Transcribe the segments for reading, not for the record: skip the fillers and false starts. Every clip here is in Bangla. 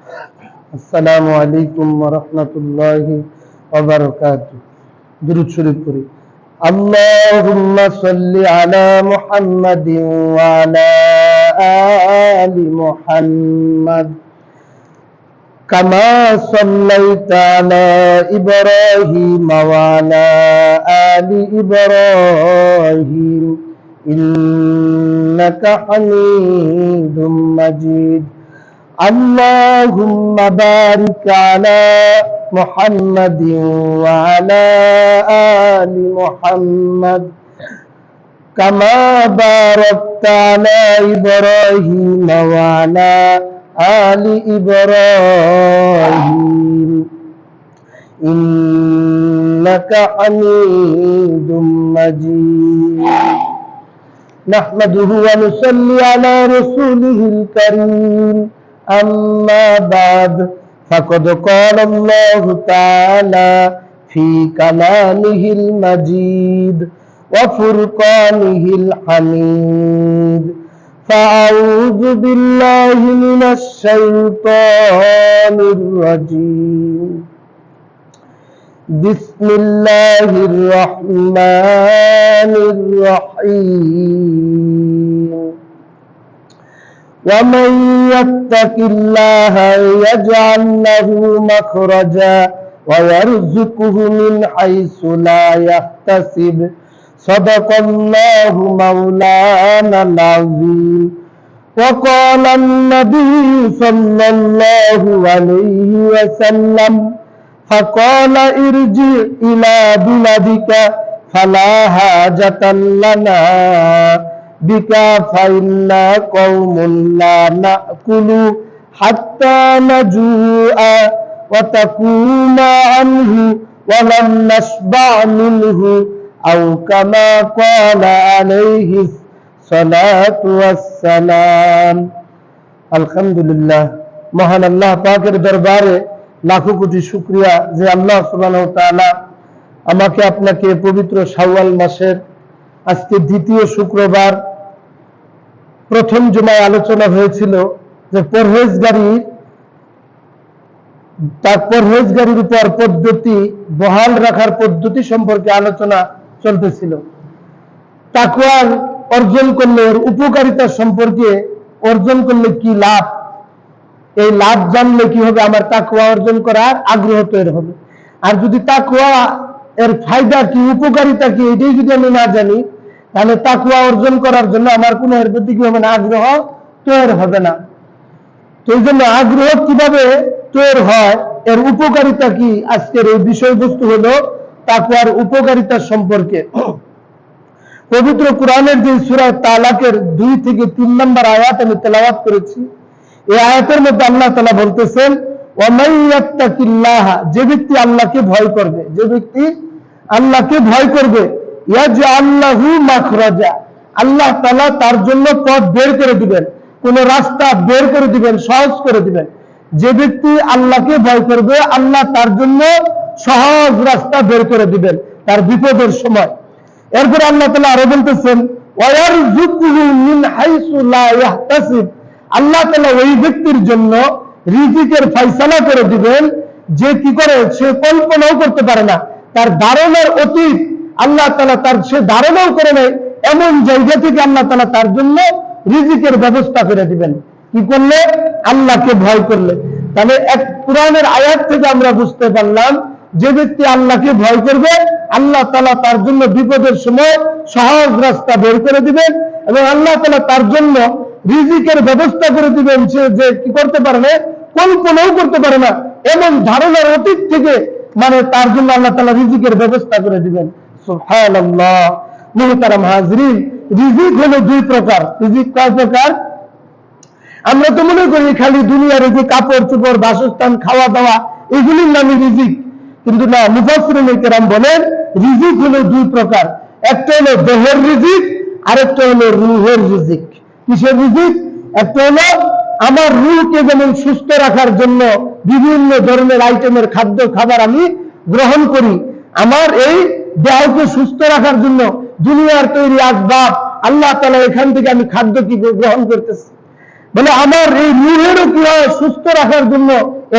আসসালামু আলাইকুম ওয়া রাহমাতুল্লাহি ওয়া বারাকাতুহু। দুরূদ শরীফ পড়ি। আল্লাহুম্মা সাল্লি আলা মুহাম্মাদিন ওয়া আলা আলি মুহাম্মাদ কামা সাল্লাইতা আলা ইব্রাহিম ওয়া আলা আলি ইব্রাহিম ইন্নাকা হামিদুম মাজিদ। اللهم بارك على محمد وعلى آل محمد كما باركت على إبراهيم وعلى آل إبراهيم إنك حميد مجيد نحمده ونصلي على رسوله الكريم أما بعد فقد قال الله تعالى في كلامه المجيد وفرقانه الحميد فأعوذ بالله من الشيطان الرجيم بسم الله الرحمن الرحيم ومن يتق الله يجعل له مخرجا ويرزقه من حيث لا يحتسب صدق الله مولانا العظيم وقال النبي صلى الله عليه وسلم فقال ارجع إلى بلدك فلا حاجة لنا بك فإنا قوم لا نأكل حتى نجوع وتقوم عنه ولم نشبع منه أو كما قال عليه الصلاة والسلام। الحمد لله। মহান আল্লাহ পাকের দরবারে লাখো কোটি শুকরিয়া যে আল্লাহ সুবহানাহু ওয়া তাআলা আমাকে আপনাকে পবিত্র শাওয়াল মাসের আজকে দ্বিতীয় শুক্রবার প্রথম জুমায় আলোচনা হয়েছিল যে পরহেজগারির উপর পদ্ধতি বহাল রাখার পদ্ধতি সম্পর্কে আলোচনা চলতেছিল। তাকওয়া অর্জন করলে এর উপকারিতা সম্পর্কে, অর্জন করলে কি লাভ, এই লাভ জানলে কি হবে, আমার তাকওয়া অর্জন করার আগ্রহ তৈরি হবে। আর যদি তাকওয়া এর ফায়দা কি, উপকারিতা কি, এটাই যদি আমি না জানি, তাহলে তাকওয়া অর্জন করার জন্য আমার কোনো এর প্রতি কি হবে না, আগ্রহ তৈরি হবে না। তো এই জন্য আগ্রহ কিভাবে তৈরি হয়, এর উপকারিতা কি, আজকের এই বিষয়বস্তু হলো তাকওয়ার উপকারিতা সম্পর্কে। পবিত্র কোরআনের যে সূরা তালাকের 2 থেকে 3 নম্বর আয়াত আমি তেলাওয়াত করেছি, এই আয়াতের মধ্যে আল্লাহ তাআলা বলতেছেন ওয়ামান ইয়াত্তাকিল্লাহ, যে ব্যক্তি আল্লাহকে ভয় করবে, যে ব্যক্তি আল্লাহকে ভয় করবে, ইয়াজআল লাহু মাখরাজা, আল্লাহ তাআলা তার জন্য পথ বের করে দিবেন, কোন রাস্তা বের করে দিবেন, সহজ করে দিবেন। যে ব্যক্তি আল্লাহকে ভয় করবে, আল্লাহ তার জন্য সহজ রাস্তা বের করে দিবেন তার বিপদের সময়। এরপর আল্লাহ তাআলা আরো বলতেছেন ওয়ারযুকুহু মিন হাইসু লা ইয়াহতাসিব, আল্লাহ তাআলা ওই ব্যক্তির জন্য রিজিকের ফয়সালা করে দিবেন যে কি করে সে কল্পনাও করতে পারে না, তার ধারণার অতীত আল্লাহ তাআলা তার সে ধারণাও করে নাই এমন জায়গা থেকে আল্লাহ তাআলা তার জন্য রিজিকের ব্যবস্থা করে দিবেন। কি করলে? আল্লাহকে ভয় করলে। তাহলে এক কোরআনের আয়াত থেকে আমরা বুঝতে পারলাম যে ব্যক্তি আল্লাহকে ভয় করবে, আল্লাহ তাআলা তার জন্য বিপদের সময় সহজ রাস্তা বের করে দিবেন এবং আল্লাহ তাআলা তার জন্য রিজিকের ব্যবস্থা করে দিবেন সে যে কি করতে পারে না, কল্পনাও করতে পারে না এমন ধারণার অতীত থেকে, মানে তার জন্য আল্লাহ তাআলা রিজিকের ব্যবস্থা করে দিবেন। সুবহানাল্লাহ। মুহতারাম হাজরিন, রিজিক হলো 2 প্রকার। রিজিক কয় প্রকার? আমরা তো মনে করি খালি দুনিয়ার যে কাপড় চোপড়, বাসস্থান, খাওয়া দাওয়া, এগুলির নামই রিজিক, কিন্তু না, মুফাসসিরিন কেরাম বলেন রিজিক হলো 2 প্রকার। একটা হলো দেহের রিজিক, আরেকটা হলো রূহের রিজিক। কিসের রিজিক? একটা হলো আমার রূহকে যেমন সুস্থ রাখার জন্য বিভিন্ন ধরনের আইটেমের খাদ্য খাবার আমি গ্রহণ করি, আমার এই দেহকে সুস্থ রাখার জন্য দুনিয়ার তৈরি আসবাব আল্লাহ তাআলা এখান থেকে আমি খাদ্য কি গ্রহণ করতেছি। বলে আমার এই রূহেরও কি হয় সুস্থ রাখার জন্য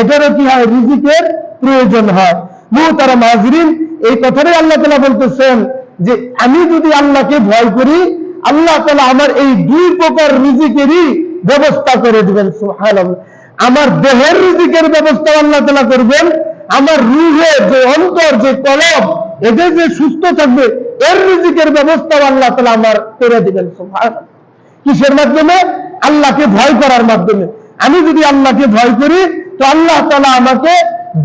এটারও কি হয় রিজিকের প্রয়োজন হয়। মুহতারাম হাজরিন, এই কথাটাই আল্লাহ তাআলা বলতেছেন যে আমি যদি আল্লাহকে ভয় করি আল্লাহ তাআলা আমার এই দুই প্রকার রিজিকেরই ব্যবস্থা করে দিবেন। সুবহানাল্লাহ। আমার দেহের রিজিকের ব্যবস্থা আল্লাহ তাআলা করবেন, আমার রূহে যে অন্তর যে কলব এটা যে সুস্থ থাকবে এর রিজিকের ব্যবস্থা আল্লাহ তাআলা আমার করে দিবেন। সুবহানাল্লাহ। কিসের মাধ্যমে? আল্লাহকে ভয় করার মাধ্যমে। আমি যদি আল্লাহকে ভয় করি তো আল্লাহ তাআলা আমাকে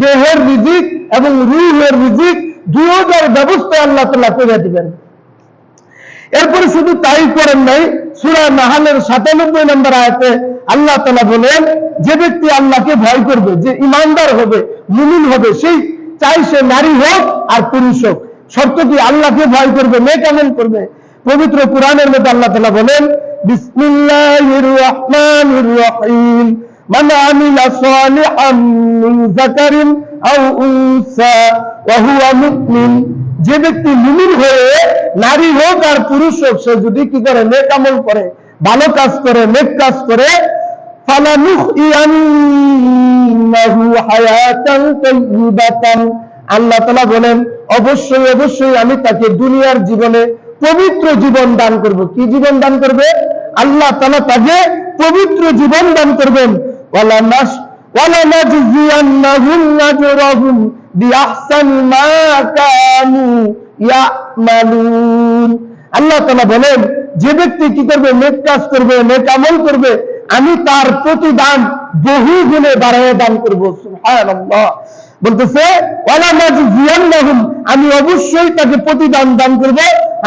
দেহের রিজিক এবং রূহের রিজিক দুইটার ব্যবস্থা আল্লাহ তাআলা করে দিবেন। এরপরে শুধু তাই করেন নাই, সূরা নাহলের ৯৭ নম্বর আয়াতে আল্লাহ তাআলা বলেন যে ব্যক্তি আল্লাহকে ভয় করবে, যে ঈমানদার হবে, মুমিন হবে, সেই চাই সে নারী হোক আর পুরুষ হোক, শর্ত কি আল্লাহকে ভয় করবে, নেক আমল করবে। পবিত্র কোরআনের মধ্যে আল্লাহ তাআলা বলেন বিসমিল্লাহির রহমানির রহিম মান আমিলা সালিহান মিন যাকারিন আও উনসা ওয়া হুয়া মুমিন, যে ব্যক্তি মুমিন হয়ে নারী হোক আর পুরুষ হোক সে যদি কি করে নেক আমল করে, ভালো কাজ করে, নেক কাজ করে, ফালানুহইয়ান্নাহু হায়াতান তাইয়্যিবাতান, আল্লাহ তাআলা বলেন অবশ্যই অবশ্যই আমি তাকে দুনিয়ার জীবনে পবিত্র জীবন দান করব। কি জীবন দান করবে? আল্লাহ তাআলা তাকে পবিত্র জীবন দান করবেন। ওয়ালানাজজিয়ান্নাহুম আজরাহুম বিআহসানি মা কানু ইয়ামালুন, আল্লাহ তাআলা বলেন যে ব্যক্তি কি করবে, নেক কাজ করবে, নেক আমল করবে, আমি তার প্রতিদান বহু গুণে বাড়ায় দান করব। সুবহানাল্লাহ। বলতেছে ওয়ালানাজজিয়ান্নাহুম, আমি অবশ্যই তাকে প্রতিদান দান করব,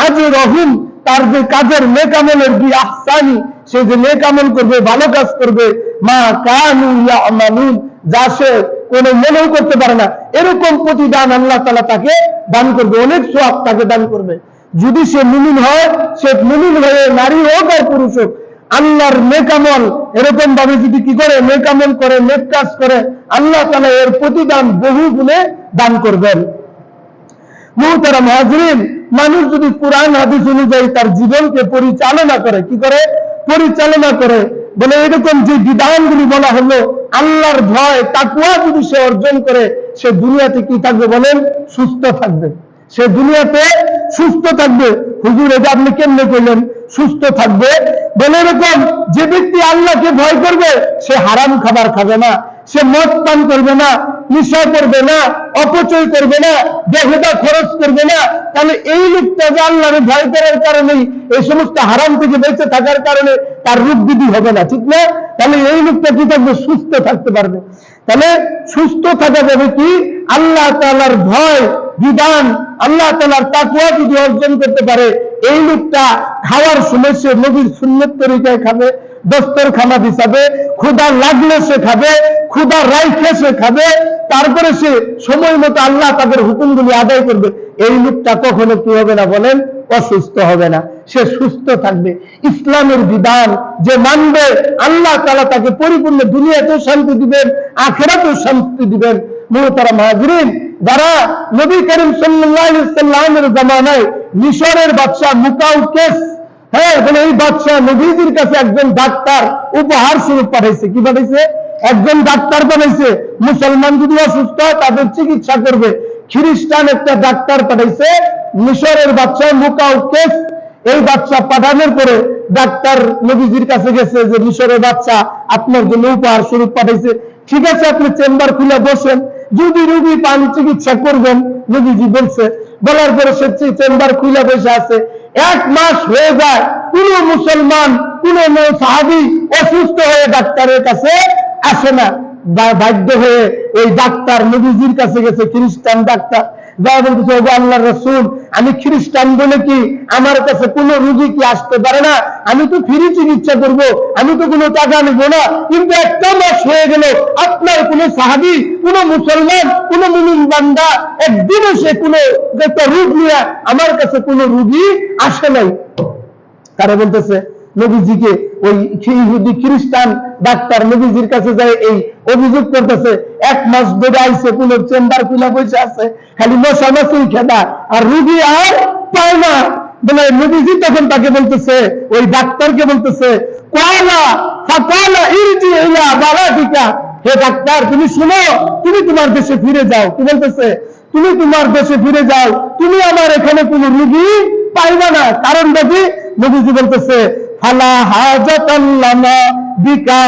আজরাহুম, তার যে কাজের নেক আমলের বিআহসানি, সে যে নেক আমল করবে, ভালো কাজ করবে, মা কানু ইয়ামালুন, যা সে কোনো মনেও করতে পারে না এরকম প্রতিদান আল্লাহ তাআলা তাকে দান করবে, অনেক সওয়াব তাকে দান করবে। যদি সে মুমিন হয়, সে মুমিন হয়ে নারী হোক আর পুরুষ হোক, আল্লাহর নেক আমল এরকম ভাবে যদি কি করে নেক আমল করে, নেক কাজ করে, আল্লাহ তাআলা এর প্রতিদান বহু গুণে দান করবেন। মুহতারাম হাজরিন, মানুষ যদি কোরআন হাদিস অনুযায়ী তার জীবনকে পরিচালনা করে, কি করে পরিচালনা করে, বলে এরকম যে বিধানগুলি বলা হলো আল্লাহর ভয় তাকওয়া যদি সে অর্জন করে, সে দুনিয়াতে কি থাকবে বলেন? সুস্থ থাকবে। সে দুনিয়াতে সুস্থ থাকবে। হুজুর এটা আপনি কেমনে করলেন সুস্থ থাকবে? বলে এরকম যে ব্যক্তি আল্লাহকে ভয় করবে সে হারাম খাবার খাবে না, সে মদ পান করবে না, নেশা করবে না, অপচয় করবে না, বেহুদা খরচ করবে না। তাহলে এই লোকটা যে আল্লাহরে ভয় করার কারণেই, এই সমস্ত হারাম থেকে বেঁচে থাকার কারণে তার রোগ ব্যাধি হবে না, ঠিক না? তাহলে এই লোকটা কি থাকবে? সুস্থ থাকতে পারবে। তাহলে সুস্থ থাকা যাবে কি? আল্লাহ তাআলার ভয় বিধান, আল্লাহ তাআলার তাকওয়া যদি অর্জন করতে পারে, এই লোকটা খাওয়ার সময় সে নবীর সুন্নত তরিকায় খাবে, দস্তরখানা বিছাবে, ক্ষুধা লাগলে সে খাবে, ক্ষুধা রাইখে সে খাবে, তারপরে সে সময় মতো আল্লাহ তাদের হুকুমগুলি আদায় করবে। এই লোকটা কখনো কি হবে না বলেন? অসুস্থ হবে না, সে সুস্থ থাকবে। ইসলামের বিধান যে মানবে, আল্লাহ তাআলা তাকে পরিপূর্ণ দুনিয়াতেও শান্তি দিবেন, আখিরাতেও শান্তি দিবেন। মুহতারাম হাজরিন, যারা নবী করিম সাল্লাল্লাহু আলাইহি ওয়াসাল্লামের জামানায় মিশরের বাদশা মুকাউকেস, হ্যাঁ বলে এই বাদশা নবীজির কাছে একজন ডাক্তার উপহার স্বরূপ পাঠাইছে। কি পাঠাইছে? একজন ডাক্তার পাঠাইছে। মুসলমান যদি অসুস্থ হয় তাদের চিকিৎসা করবে, খ্রিস্টান একটা ডাক্তার পাঠাইছে। মিশরের বাদশা মুকাউকেস, এই বাদশা পাঠানোর পরে ডাক্তার নবীজির কাছে গেছে যে মিশরের বাদশা আপনার জন্য উপহার স্বরূপ পাঠাইছে, ঠিক আছে আপনি চেম্বার খুলে বসেন, যদি রোগী পান চিকিৎসা করবেন। নবীজি বলছে, বলার পরে সে চেম্বার খুলে বসে আছে। 1 মাস হয়ে যায়, কোন মুসলমান, কোন সাহাবী অসুস্থ হয়ে ডাক্তারের কাছে আসে না। বাধ্য হয়ে ওই ডাক্তার নবীজির কাছে গেছে, খ্রিস্টান ডাক্তার, যা বলতেছে ওগো আল্লাহর রাসূল, আমি খ্রিস্টান বলে কি আমার কাছে কোনো রোগী কি আসতে পারে না? আমি তো ফ্রি চিকিৎসা করব, আমি তো কোনো টাকা নেব না, কিন্তু 1 মাস হয়ে গেল আপনার কোনো সাহাবী, কোনো মুসলমান, কোনো মুমিন বান্দা একদিনও সে কোনো একটা রোগ নিয়ে আমার কাছে কোনো রোগী আসে নাই। তারা বলতেছে নবীজিকে, ওই ইহুদি খ্রিস্টান ডাক্তার নবীজির কাছে যায় এই অভিযোগ করতেছে, 1 মাস ধরে আইছে, কোন চেম্বার খুলে বসে আছে, খালি মশামাছি খেদা, আর রুগী আর পায় না। বলে নবীজি তখন তাকে বলতেছে, ওই ডাক্তারকে বলতেছে, হে ডাক্তার, তুমি শুনো, তুমি তোমার দেশে ফিরে যাও। কি বলতেছে? তুমি তোমার দেশে ফিরে যাও, তুমি আমার এখানে কোন রোগী পাইবা না। কারণটা কি? নবীজি বলতেছে ফালা হাজাতাল লানা বিকা,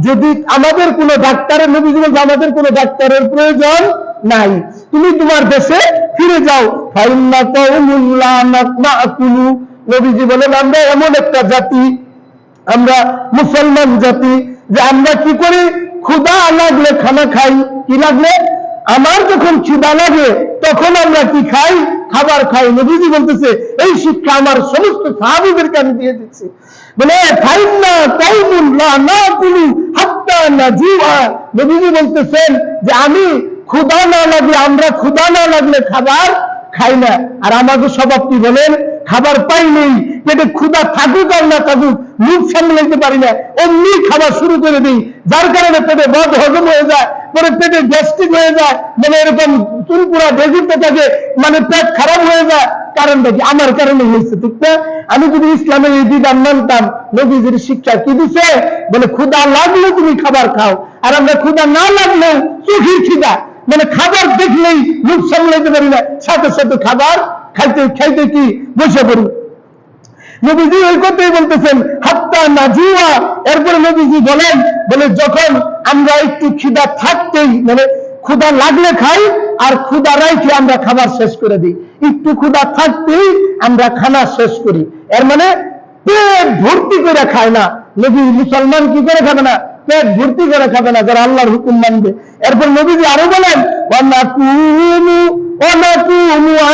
যদি আমাদের কোন ডাক্তারের, নবীজি বলছে আমাদের কোন ডাক্তারের প্রয়োজন নাই, তুমি তোমার দেশে ফিরে যাও। ফাইন্না কওমুন লা নাকুলু, নবীজি বলেন আমরা এমন একটা জাতি, আমরা মুসলমান জাতি, যে আমরা কি করি, ক্ষুধা লাগলে খানা খাই। কি লাগলে? আমার যখন খিদা লাগে তখন আমরা কি খাই? খাবার খাই। নবীজি বলতেছে এই শিক্ষা আমার সমস্ত সাহাবীদেরকে আমি দিয়ে দিচ্ছি। বলে ফাইন্না কওমুন লা নাকুলু হাত্তা নাজুআ, নবীজি বলতেছেন যে আমি ক্ষুধা না লাগলে, আমরা ক্ষুধা না লাগলে খাবার খাই না। আর আমাদের স্বভাব কি বলেন? খাবার পাই নেই, পেটে ক্ষুধা থাকুক আর না থাকুক মুখ সামলাইতে পারি না, অমনি খাবার শুরু করে দিই, যার কারণে পেটে বদ হজম হয়ে যায়, পরে পেটে গ্যাস্ট্রিক হয়ে যায়, মানে এরকম চুলপুরা বেজিতে থাকে, মানে পেট খারাপ হয়ে যায়। কারণটা কি? আমার কারণে হয়েছে, ঠিক না? আমি যদি ইসলামের এই বিধান মানতাম, নবীজির শিক্ষা কি দিছে? বলে ক্ষুধা লাগলে তুমি খাবার খাও, আর আমরা ক্ষুধা না লাগলেও চোখের খিদা, মানে খাবার দেখলেই মুখ সামলাইতে পারি না, সাথে সাথে খাবার খাইতে খাইতে কি বসে পড়ি। নবীজি ওই কথাই বলতেছেন হাত্তা নাজুয়া। এরপরে নবীজি বলেন, বলে যখন আমরা একটু খিদা থাকতেই, মানে ক্ষুধা লাগলে খাই, আর ক্ষুধা রাইখে আমরা খাবার শেষ করে দিই। একটু ক্ষুধা থাকতেই আমরা খানা শেষ করি, এর মানে পেট ভর্তি করে খায় না। নবী মুসলমান কি করে খাবে না? পেট ভর্তি করে খাবে না, যারা আল্লাহর হুকুম মানবে। এরপর নবীজি আরো বলেন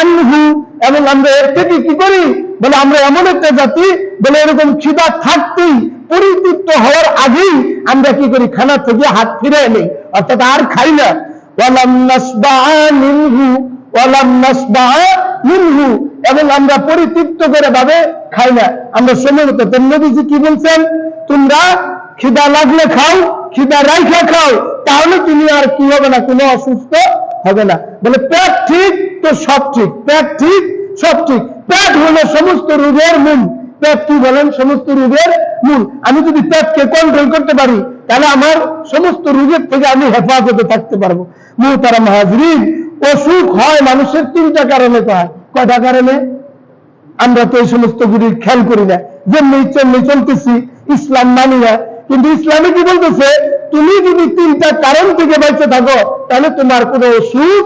আনহু, এবং আমরা এর থেকে কি করি? বলে আমরা এমন একটা জাতি, বলে এরকম খিদা থাকতেই, পরিতৃপ্ত হওয়ার আগেই আমরা কি করি? খানা থেকে হাত ফিরে নেই, অর্থাৎ আর খাই না। ওয়ালাম নাসবাআ মিনহু, ওয়ালাম নাসবাআ মিনহু, এবং আমরা পরিতৃপ্ত করে ভাবে খাই না, আমরা সময় মতো। নবীজি কি বলছেন? তোমরা খিদা লাগলে খাও, খিদা রাইখা খাও, তাহলে তুমি আর কি হবে না? কোনো অসুস্থ হবে না। বলে পেট ঠিক তো সব ঠিক, পেট ঠিক সব ঠিক। পেট হলো সমস্ত রোগের মূল। পেট কি বলেন? সমস্ত রোগের মূল। আমি যদি পেটকে কন্ট্রোল করতে পারি, তাহলে আমার সমস্ত রোগের থেকে আমি হেফাজতে থাকতে পারবো। মুহতারাম হাজরিন, অসুখ হয় মানুষের তিনটা কারণে হয়। কয়টা কারণে? আমরা তো এই সমস্ত গুলি খেয়াল করি না, যেমনি ইচ্ছে এমনি চলতেছি, ইসলাম মানি না। কিন্তু ইসলামে কি বলতেছে? তুমি যদি তিনটা কারণ থেকে বেঁচে থাকো, তাহলে তোমার কোনো অসুখ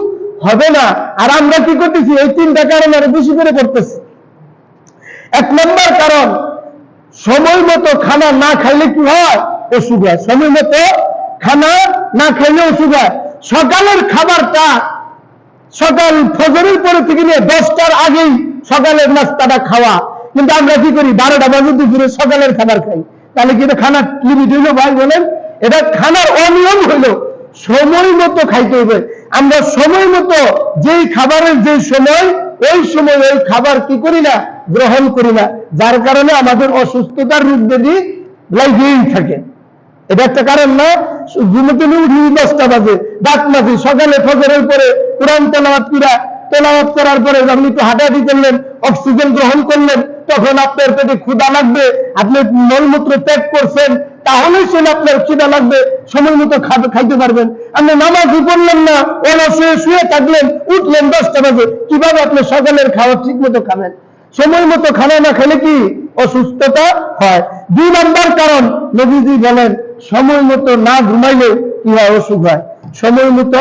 হবে না। আর আমরা কি করতেছি? এই তিনটা কারণ আরো বেশি করে করতেছি। এক নম্বর কারণ, সময় মতো খানা না খাইলে কি হয়? অসুখ হয়। সময় মতো খানা না খাইলে অসুখ হয়। সকালের খাবারটা সকাল ফজরের পরে থেকে নিয়ে 10টার আগেই সকালের নাস্তাটা খাওয়া, কিন্তু আমরা কি করি? 12টা বাজে দুপুরে সকালের খাবার খাই। তাহলে কি এটা খানার লিমিট হইলো? ভাই বলেন, এটা খানার অনিয়ম হইলো। সময় মতো খাইতে হবে। আমরা সময় মতো যেই খাবারের যে সময়, ওই সময় ওই খাবার কি করি না? গ্রহণ করি না, যার কারণে আমাদের অসুস্থতার রূপ ব্যাধি লাগেই থাকে। এটা একটা কারণ না? ঘুমোতে উঠি 10টা বাজে, দাঁত মাঝি, সকালে ফজরের পরে কোরআন তেলাওয়াত করার পরে আপনি একটু হাঁটাহাঁটি করলেন, অক্সিজেন গ্রহণ করলেন, তখন আপনার পেটে ক্ষুধা লাগবে, আপনি মলমূত্র ত্যাগ করছেন, তাহলে সে আপনার খিদা লাগবে, সময় মতো খাইতে পারবেন। আপনি নামাজই পড়লেন না, অলসে শুয়ে থাকলেন, উঠলেন 10টা বাজে, কিভাবে আপনি সকালের খাওয়া ঠিক মতো খাবেন? সময় মতো খানা না খেলে কি অসুস্থতা হয়। 2 নম্বর কারণ, নবীজি বলেন সময় মতো না ঘুমাইলে কি হয়? অসুখ হয়। সময় মতো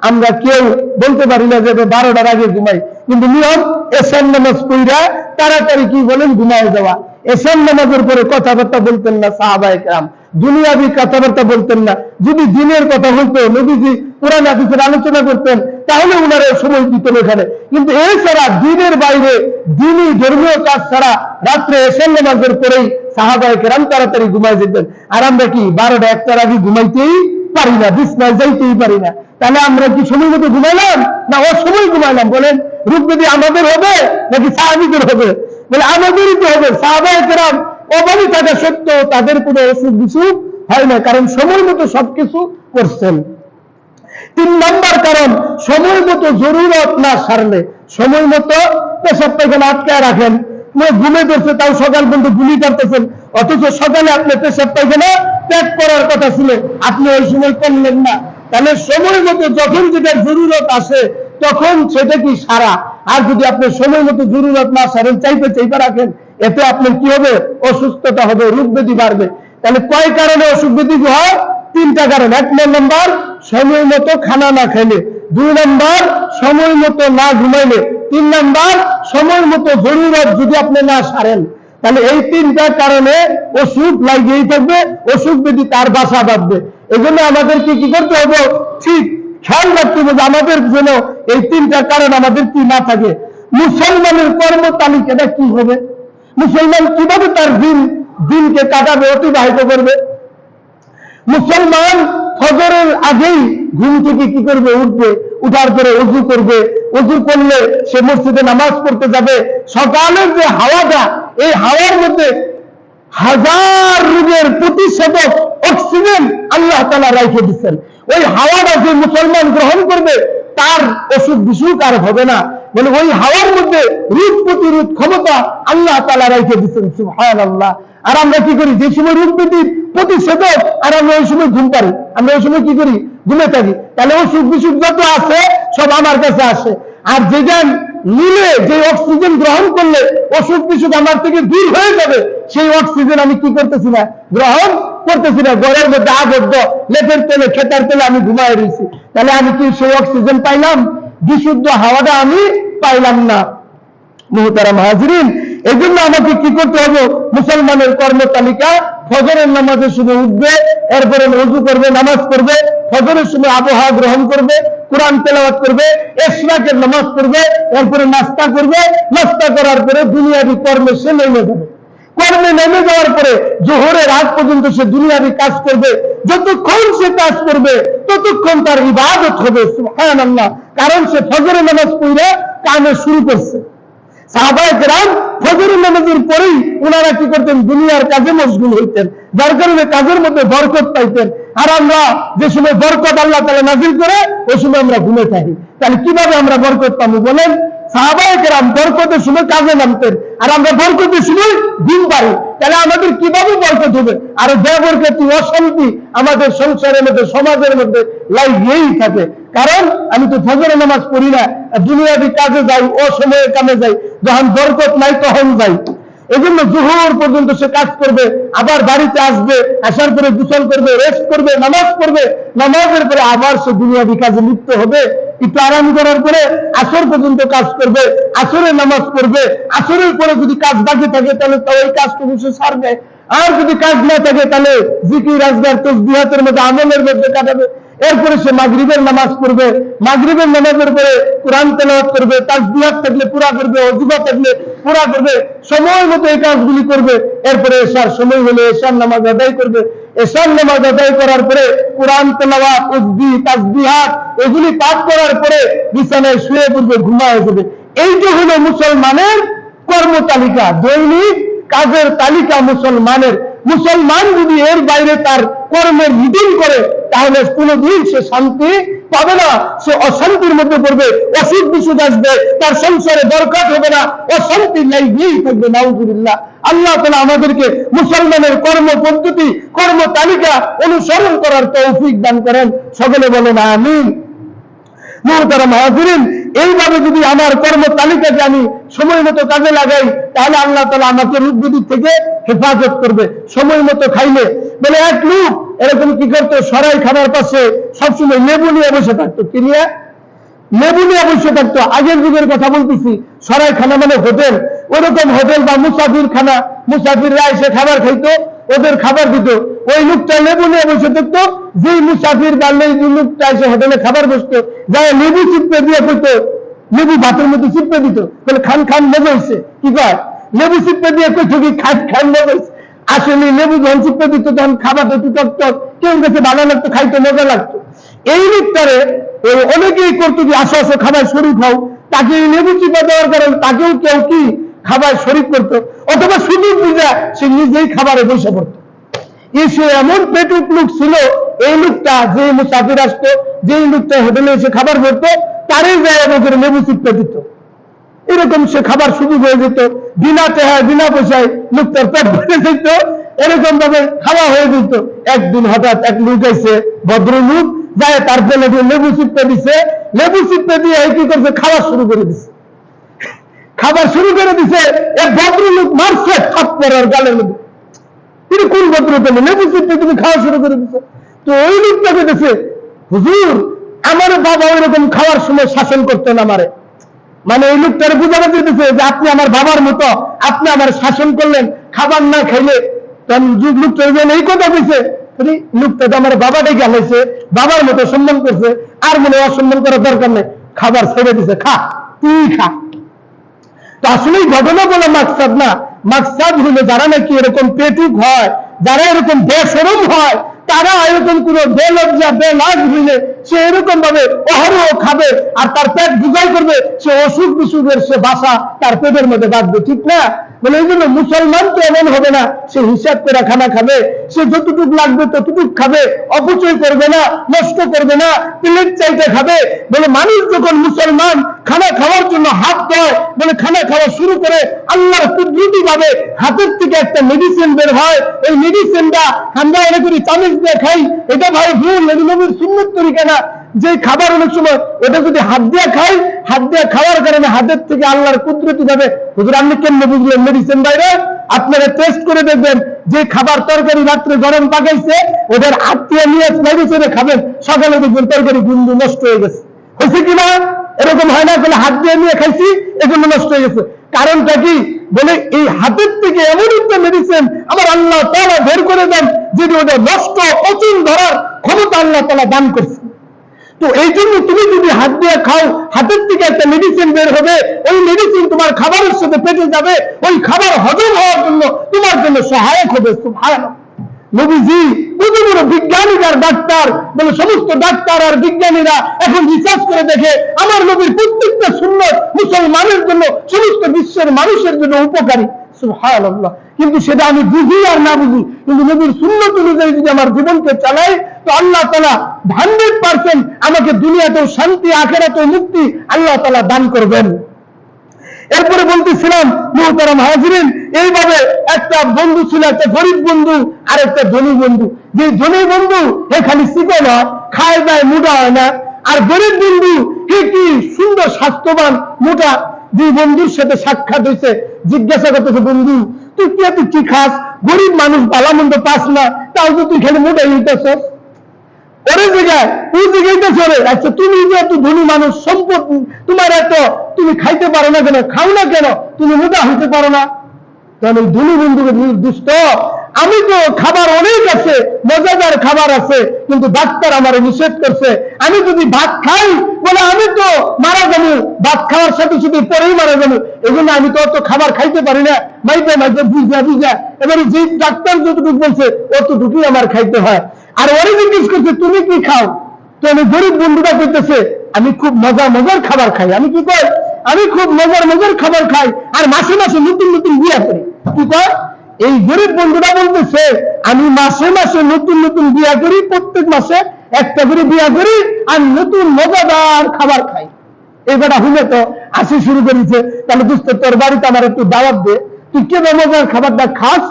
আমরা কেউ বলতে পারি না যে 12টার আগে ঘুমাই, কিন্তু নিয়ম এশার নামাজ পড়া তাড়াতাড়ি কি বলেন? ঘুমায় যাওয়া। এশার নামাজের পরে কথাবার্তা বলতেন না সাহাবায়ে কেরাম, দুনিয়াবি কথাবার্তা বলতেন না। যদি দিনের কথা বলতো, নবীজি কোরআন হাদিসের আলোচনা করতেন, তাহলে ওনারা সময় দিতেন এখানে। কিন্তু এছাড়া দিনের বাইরে দিনই ধর্মীয় কাজ ছাড়া রাত্রে এশার নামাজের পরেই সাহাবায়ে কেরাম তাড়াতাড়ি ঘুমায় যেতেন। আর আমরা কি 12টা 1টার আগে ঘুমাইতেই পারি না, বিছনায় যাইতেই পারি না। তাহলে আমরা কি সময় মতো ঘুমাইলাম না অসময় ঘুমাইলাম? বলেন, রোগ যদি আমাদের হবে নাকি সাহাবীদের হবে? বলে আমাদেরই তো হবে। সাহাবায়ে কেরাম অভাবী থাকা সত্ত্বেও তাদের কোনো অসুখ বিসুখ হয় না, কারণ সময় মতো সবকিছু করছেন। 3 নম্বর কারণ, সময় মতো জরুরত না সারলে, সময় মতো পেশাব পায়খানা আটকায় রাখেন, ঘুমে পড়ছে তাও সকাল পর্যন্ত গুলি কাটতেছেন, অথচ সকালে আপনি পেশাব পায়খানা ত্যাগ করার কথা ছিল, আপনি ওই সময় করলেন না। তাহলে সময় মতো যখন যেটা জরুরত আসে তখন সেটা কি সারা। আর যদি আপনি সময় মতো জরুরত না সারেন, চাইতে রাখেন, এতে আপনার কি হবে? অসুস্থতা হবে, রোগ ব্যাধি বাড়বে। তাহলে কয় কারণে অসুখ ব্যাধি হয়? 3টা কারণ। 1 নম্বর সময় মতো খানা না খাইলে, 2 নম্বর সময় মতো না ঘুমাইলে, 3 নম্বর সময় মতো জরুরত যদি আপনি না সারেন। তাহলে এই 3টা কারণে অসুখ লাগিয়েই থাকবে, অসুখ ব্যাধি তার বাসা বাঁধবে। এই জন্য আমাদেরকে কি করতে হবে? ঠিক খেয়াল রাখতে হবে যে আমাদের যেন এই 3টা কারণ আমাদের কি না থাকে। মুসলমানের কর্ম তালিকাটা কি হবে? মুসলমান কিভাবে তার দিনকে কাটাবে, অতিবাহিত করবে? মুসলমান ফজরের আগেই ঘুম থেকে কি করবে? উঠবে, উঠার পরে ওযু করবে, ওযু করলে সে মসজিদে নামাজ পড়তে যাবে। সকালের যে হাওয়াটা, এই হাওয়ার মধ্যে হাজার রোগের প্রতিষেধক অক্সিজেন আল্লাহ তাআলা রেখে দিচ্ছেন। ওই হাওয়াটা যে মুসলমান গ্রহণ করবে তার অসুখ বিসুখ আর হবে না। বলে ওই হাওয়ার মধ্যে রোগ প্রতিরোধ ক্ষমতা আল্লাহ তাআলা রেখে দিচ্ছেন। সুবহানাল্লাহ। আর আমরা কি করি? যে সময় রোগ প্রতিষেধক, আর আমরা ওই সময় ঘুম পারি, আমরা ওই সময় কি করি? ঘুমে থাকি। তাহলে অসুখ বিসুখ যত আছে সব আমার কাছে আসে। আর যেটা নিলে, যে অক্সিজেন গ্রহণ করলে অসুখ বিসুখ আমার থেকে দূর হয়ে যাবে, সেই অক্সিজেন আমি কি করতেছি না? গ্রহণ করতেছি না। ঘরের মধ্যে আবদ্ধ, লেপের তেলে খেতার তেলে আমি ঘুমায় রয়েছি। তাহলে আমি কি সেই অক্সিজেন পাইলাম? বিশুদ্ধ হাওয়াটা আমি পাইলাম না। মুহতারাম হাজিরিন, এই জন্য আমাকে কি করতে হবে? মুসলমানের কর্ম তালিকা, ফজরের নামাজের সময় উঠবে, এরপরে ওযু করবে, নামাজ পড়বে, ফজরের সময় আবহাওয়া গ্রহণ করবে, কোরআন তেলাওয়াত করবে, ইশরাকের নামাজ পড়বে, এরপরে নাস্তা করবে, নাস্তা করার পরে দুনিয়াবি কর্মে সে নেমে যাবে। কর্মে নেমে যাওয়ার পরে জোহরের আগ পর্যন্ত সে দুনিয়াবি কাজ করবে। যতক্ষণ সে কাজ করবে ততক্ষণ তার ইবাদত হবে। সুবহানাল্লাহ। কারণ সে ফজরের নামাজ পড়ে কামে শুরু করছে। সাহাবায়ে কেরাম ফজরের নামাজের পরেই ওনারা কি করতেন? দুনিয়ার কাজে মশগুল হইতেন, যার কারণে কাজের মধ্যে বরকত পাইতেন। আর আমরা যে সময় বরকত আল্লাহ তাআলা নাযিল করে ওই সময় আমরা ঘুমে থাকি। তাহলে কিভাবে আমরা বরকত পাবো বলেন? সাহাবায়ে কেরাম বরকতের সময় কাজে নামতেন, আর আমরা বরকতের সময় ঘুম পারি। তাহলে আমাদের কিভাবে বরকত হবে? আর বেবরকতি, অশান্তি আমাদের সংসারের মধ্যে, সমাজের মধ্যে লাগিয়েই থাকে। কারণ আমি তো ফজরের নামাজ পড়ি না, দুনিয়াবি কাজে যাই, অসময়ে কামে যাই, যখন বরকত নাই তখন যাই। এই জন্য জোহর পর্যন্ত সে কাজ করবে, আবার বাড়িতে আসবে, আসার পরে গোসল করবে, রেস্ট করবে, নামাজ পড়বে, নামাজের পরে আবার সে দুনিয়াবি কাজে লিপ্ত হবে। একটু আরাম করার পরে আসর পর্যন্ত কাজ করবে, আসরের নামাজ পড়বে, আসরের পরে যদি কাজ বাকি থাকে তাহলে তো ওই কাজটুকু সে সারবে। আর যদি কাজ না থাকে তাহলে জিকির, আজকার, তাসবিহাতের মধ্যে, আমলের মধ্যে কাটাবে। এরপরে সে মাগরিবের নামাজ পড়বে, মাগরিবের নামাজের পরে কোরআন তেলাওয়াত করবে, তাসবিহাত থাকলে পুরা করবে, ওযুবা থাকলে পুরা করবে, সময় মতো এই কাজগুলি করবে। এরপরে এশার সময় হলে এশার নামাজ আদায় করবে। এশার নামাজ আদায় করার পরে কোরআন তেলাওয়াত, তাসবিহ, তাসবিহাত এগুলি পাঠ করার পরে বিছানায় শুয়ে পড়বে, ঘুমায় যাবে। এই যে হলো মুসলমানের কর্ম তালিকা, দৈনিক কাজের তালিকা মুসলমানের। মুসলমান যদি এর বাইরে তার কর্মের রুটিন করে তাহলে কোনোদিন সে শান্তি পাবে না, সে অশান্তির মধ্যে পড়বে, অসুখ বিসুখ আসবে, তার সংসারে বরকত হবে না, অশান্তি লেগেই থাকবে। নাউযুবিল্লাহ। আল্লাহ তাআলা আমাদেরকে মুসলমানের কর্ম পদ্ধতি, কর্ম তালিকা অনুসরণ করার তৌফিক দান করেন। সকলে বলেন আমিন। মুহতারাম হাজিরিন, এইভাবে যদি আমার কর্ম তালিকাকে আমি সময় মতো কাজে লাগাই তাহলে আল্লাহ তাআলা আমাকে রোগ ব্যাধি থেকে হেফাজত করবে। সময় মতো খাইলে, বলে এক লোক এরকম কি করতো? সরাই খাবার পাশে সবসময় লেবু নিয়ে বসে থাকতো। কি নিয়ে? লেবু নিয়ে বসে থাকতো। আগের যুগের কথা বলতেছি। সরাই খানা মানে হোটেল, ওরকম হোটেল বা মুসাফির খানা, মুসাফিররা এসে খাবার খাইতো, ওদের খাবার দিত। ওই লোকটা লেবু নিয়ে বসে থাকতো। যেই মুসাফির বা লোকটা এসে হোটেলে খাবার বসতো, যায় লেবু চিপে দিয়ে কইতো, লেবু ভাতের মধ্যে চিপে দিত, বলে খান খান মজা হয়েছে। কি কয়? লেবু চিপে দিয়ে কইতো কি খান খান মজা হয়েছে। আসলে লেবু যখন চিপে দিত তখন খাবারটা একটু টকটক, কেউ কাছে ভালো লাগতো, খাইতে মজা লাগতো। এই লোকটারে অনেকেই করতো কি আসো আসো খাবার শরীর খাও, তাকে লেবু চিপা দেওয়ার কারণে তাকেও কেউ কি খাবার শরীর করতো, অথবা সুযোগ বুঝা সে নিজেই খাবারে বসে পড়তো। এসে এমন পেটুক লোক ছিল এই লোকটা, যে মুসাফির আসতো, যে লোকটা হোটেলে এসে খাবার করতো, তারই জায়গা করে লেবু চিপতে দিত। এরকম সে খাবার সুযোগ হয়ে যেত। বিনা টেহায়, বিনা পয়সায় লোকটার পেট ভরে যেত। এরকম ভাবে খাওয়া হয়ে যেত। একদিন হঠাৎ এক লোক আইছে, ভদ্রলোক, যায় তার প্লেটে লেবু চিপতে দিছে, লেবু চিপতে দিয়ে কি করছে, খাওয়া শুরু করে দিছে। খাবার শুরু করে দিছে, এক ভদ্রলোক মারছে থাপ্পড় আর গালের মধ্যে। তিনি কোন ভদ্রতা, লেবু চিপতে তুমি খাওয়া শুরু করে দিছো। তো ওই লোকটা বলতেছে, হুজুর আমার বাবা ওইরকম খাওয়ার সময় শাসন করতেন আমারে। মানে এই লোকটার বোঝানো যেতেছে যে আপনি আমার বাবার মতো, আপনি আমার শাসন করলেন খাবার না খাইলে। লোকটা এই কথা বলছে, লোকটা তো আমার বাবাটাই গেছে, বাবার মতো সম্মান করছে, আর মনে অসম্মান করার দরকার নেই, খাবার ছেড়ে দিছে, খা তুই খা। তো আসলে ঘটনা বলে মাকসাদ না, মাকসাদ হলো যারা নাকি এরকম পেটুক হয়, যারা এরকম বেশরম হয়, তারা এরকম কোন বেলজ্জা বেলাজ হইলে সে এরকম ভাবে অহরহ খাবে আর তার পেট বুঝাই করবে, সে অসুখ বিসুখের সে বাসা তার পেটের মধ্যে বাঁধবে, ঠিক না? বলে এই জন্য মুসলমান তো এমন হবে না, সে হিসাব করে খানা খাবে, সে যতটুকু লাগবে ততটুকু খাবে, অপচয় করবে না, নষ্ট করবে না, প্লেট চাইতে খাবে। বলে মানুষ যখন মুসলমান খানা খাওয়ার জন্য হাত দেয়, বলে খানা খাওয়া শুরু করে, আল্লাহর কুদরতি ভাবে হাতের থেকে একটা মেডিসিন বের হয়। এই মেডিসিনটা আমরা অনেক করে চামচ দিয়ে খাই, এটা ভাই ভুল, এটা নবীর সুন্নত তরিকা না। যে খাবার অনেক সময় ওটা যদি হাত দিয়ে খাই, হাত দিয়ে খাওয়ার কারণে হাতের থেকে আল্লাহর কুদরতি ভাবে, হুজুর আপনি কেমনে বুঝলেন মেডিসিন বাইরে? আপনারা টেস্ট করে দেখবেন, যে খাবার তরকারি রাত্রে গরম পাকাইছে ওদের হাত দিয়ে নিয়ে মেডিসিনে খাবেন, সকালে দেখবেন তরকারি গুন্ডু নষ্ট হয়ে গেছে। হয়েছে কিনা? এরকম হয় না? বলে হাত দিয়ে নিয়ে খাইছি এজন্য নষ্ট হয়ে গেছে। কারণটা কি? বলে এই হাতের থেকে এমন একটা মেডিসিন আমার আল্লাহ তাআলা বের করে দেন, যেটি ওটা নষ্ট পচন ধরার ক্ষমতা আল্লাহ তাআলা দান করছে। তো এই জন্য তুমি যদি হাত দিয়ে খাও, হাতের থেকে একটা মেডিসিন বের হবে, ওই মেডিসিন তোমার খাবারের সাথে পেটে যাবে, ওই খাবার হজম হওয়ার জন্য তোমার জন্য সহায়ক হবে। সুবহানাল্লাহ। নবীজি কত বড় বিজ্ঞানী আর ডাক্তার, বলে সমস্ত ডাক্তার আর বিজ্ঞানীরা এখন রিসার্চ করে দেখে আমার নবীর প্রত্যেকটা সুন্নাত মুসলমানের জন্য, সমস্ত বিশ্বের মানুষের জন্য উপকারী। সুবহানাল্লাহ। কিন্তু সেটা আমি বুঝি আর না বুঝি, কিন্তু নবীর সুন্নাত অনুযায়ী যদি আমার জীবনকে চালাই, তো আল্লাহ তাআলা 100% আমাকে দুনিয়াতেও শান্তি, আখিরাতেও মুক্তি আল্লাহ তাআলা দান করবেন। এরপরে বলতেছিলাম মুহতারাম হাজিরিন, এইভাবে একটা বন্ধু ছিল, একটা গরিব বন্ধু আর একটা ধনী বন্ধু। যে ধনী বন্ধু হে খালি চিকন হয়, খায় দায়, মোটা হয় না। আর গরিব বন্ধু হে কি সুন্দর স্বাস্থ্যবান, মোটা। যে বন্ধুর সাথে সাক্ষাৎ হয়েছে, জিজ্ঞাসা করতেছে, বন্ধু তুই কি খাস? গরিব মানুষ ভালো মন্দ পাস না, তাও তো তুই খালি মোটাই হইতেছ। ওরে জায়গায় ওই জায়গায় চলে। আচ্ছা তুমি যে এত ধনী মানুষ, সম্পদ তোমার এত, তুমি খাইতে পারো না কেন? খাও না কেন? তুমি মোটা হইতে পারো না? কারণ ওই ধনী বন্ধুকে দুষ্ট, আমি তো খাবার অনেক আছে, মজাদার খাবার আছে, কিন্তু ডাক্তার আমার নিষেধ করছে, আমি যদি ভাত খাই বলে আমি তো মারা যাবো, ভাত খাওয়ার সাথে সাথে পরেই মারা যাবো, এই জন্য আমি তো অত খাবার খাইতে পারি না, মাইতে মাইতে বুঝা। এবারে যে ডাক্তার যতটুকু বলছে অতটুকুই আমার খাইতে হয়। আর ওরে জিজ্ঞেস করছে তুমি কি খাও? তো আমি গরিব বন্ধুটা করতেছে, আমি খুব মজার খাবার খাই। আমি কি কই? আমি খুব মজার খাবার খাই, আর মাসে মাসে নতুন নতুন বিয়া করি। কি কয়? এই গরিব বন্ধুটা বলতেছে আমি মাসে মাসে নতুন নতুন বিয়া করি, প্রত্যেক মাসে একটা করে বিয়া করি, আর নতুন মজাদার খাবার খাই। এবারে হুলে তো আসি শুরু করেছে, তাহলে দোস্ত তোর বাড়িতে আমার একটু দাওয়াত দে, তুই কে মজার খাবারটা খাস?